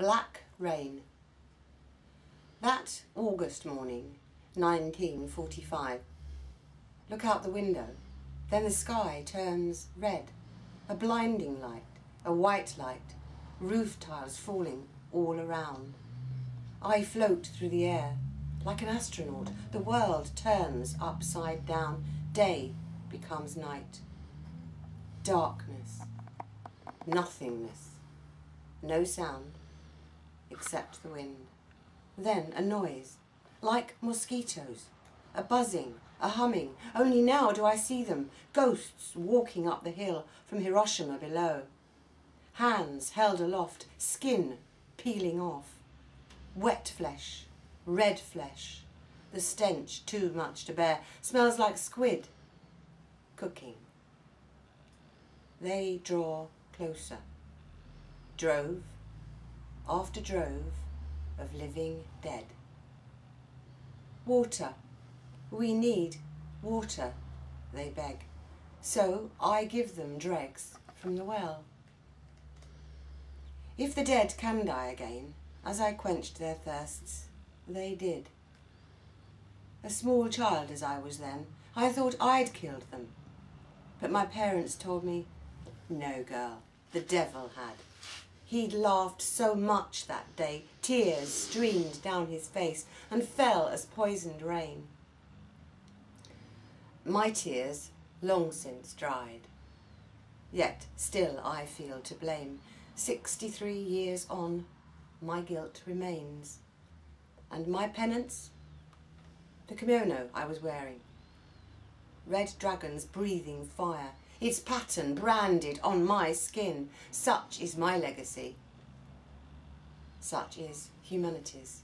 Black rain. That August morning, 1945. Look out the window. Then the sky turns red. A blinding light, a white light, roof tiles falling all around. I float through the air like an astronaut. The world turns upside down. Day becomes night. Darkness. Nothingness. No sound except the wind. Then a noise, like mosquitoes, a buzzing, a humming. Only now do I see them, ghosts walking up the hill from Hiroshima below. Hands held aloft, skin peeling off. Wet flesh, red flesh, the stench too much to bear, smells like squid, cooking. They draw closer. Drove after drove of living dead. Water, we need water, they beg. So I give them dregs from the well. If the dead can die again, as I quenched their thirsts, they did. A small child as I was then, I thought I'd killed them. But my parents told me, no girl, the devil had. He'd laughed so much that day, tears streamed down his face and fell as poisoned rain. My tears long since dried. Yet still I feel to blame. 63 years on, my guilt remains. And my penance? The kimono I was wearing. Red dragons breathing fire, its pattern branded on my skin. Such is my legacy. Such is humanity's.